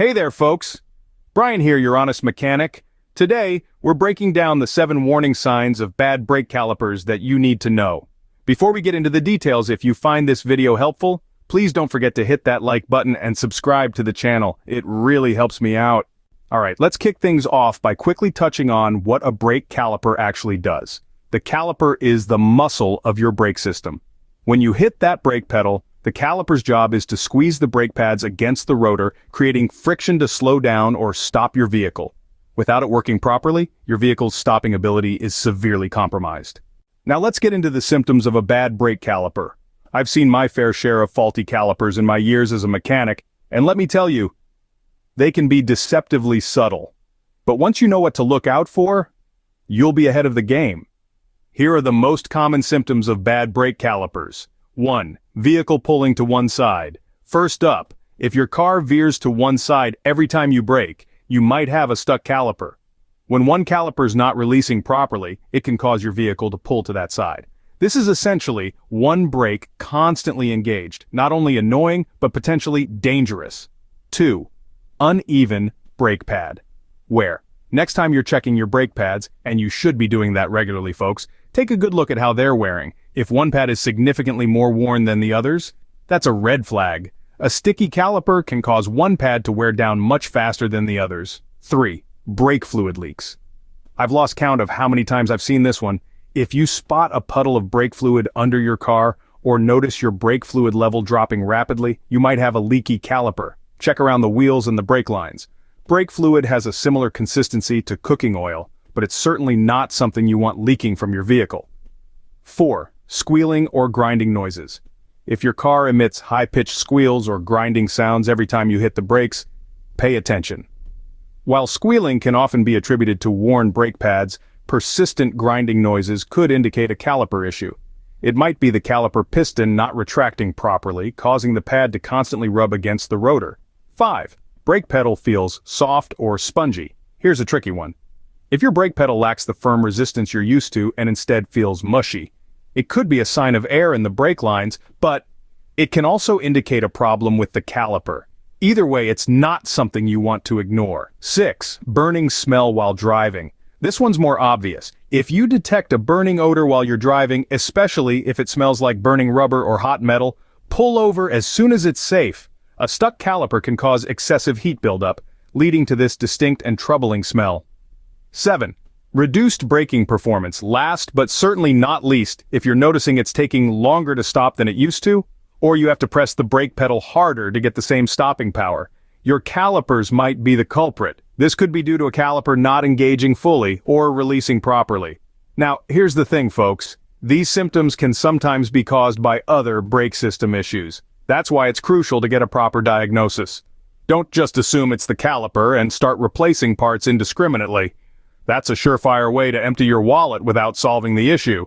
Hey there, folks. Brian here, your honest mechanic. Today, we're breaking down the 7 warning signs of bad brake calipers that you need to know. Before we get into the details, if you find this video helpful, please don't forget to hit that like button and subscribe to the channel. It really helps me out. Alright, let's kick things off by quickly touching on what a brake caliper actually does. The caliper is the muscle of your brake system. When you hit that brake pedal, the caliper's job is to squeeze the brake pads against the rotor, creating friction to slow down or stop your vehicle. Without it working properly, your vehicle's stopping ability is severely compromised. Now let's get into the symptoms of a bad brake caliper. I've seen my fair share of faulty calipers in my years as a mechanic, and let me tell you, they can be deceptively subtle. But once you know what to look out for, you'll be ahead of the game. Here are the most common symptoms of bad brake calipers. 1. Vehicle pulling to one side. First up, if your car veers to one side every time you brake, you might have a stuck caliper. When one caliper's not releasing properly, it can cause your vehicle to pull to that side. This is essentially one brake constantly engaged, not only annoying, but potentially dangerous. 2. Uneven brake pad. Wear. Next time you're checking your brake pads, and you should be doing that regularly, folks, take a good look at how they're wearing. If one pad is significantly more worn than the others, that's a red flag. A sticky caliper can cause one pad to wear down much faster than the others. 3. Brake fluid leaks. I've lost count of how many times I've seen this one. If you spot a puddle of brake fluid under your car, or notice your brake fluid level dropping rapidly, you might have a leaky caliper. Check around the wheels and the brake lines. Brake fluid has a similar consistency to cooking oil, but it's certainly not something you want leaking from your vehicle. 4. Squealing or grinding noises. If your car emits high-pitched squeals or grinding sounds every time you hit the brakes, pay attention. While squealing can often be attributed to worn brake pads, persistent grinding noises could indicate a caliper issue. It might be the caliper piston not retracting properly, causing the pad to constantly rub against the rotor. 5. Brake pedal feels soft or spongy. Here's a tricky one. If your brake pedal lacks the firm resistance you're used to and instead feels mushy, it could be a sign of air in the brake lines, but it can also indicate a problem with the caliper. Either way, it's not something you want to ignore. 6. Burning smell while driving. This one's more obvious. If you detect a burning odor while you're driving, especially if it smells like burning rubber or hot metal, pull over as soon as it's safe. A stuck caliper can cause excessive heat buildup, leading to this distinct and troubling smell. 7. Reduced braking performance. Last but certainly not least, if you're noticing it's taking longer to stop than it used to, or you have to press the brake pedal harder to get the same stopping power, your calipers might be the culprit. This could be due to a caliper not engaging fully or releasing properly. Now, here's the thing, folks. These symptoms can sometimes be caused by other brake system issues. That's why it's crucial to get a proper diagnosis. Don't just assume it's the caliper and start replacing parts indiscriminately. That's a surefire way to empty your wallet without solving the issue.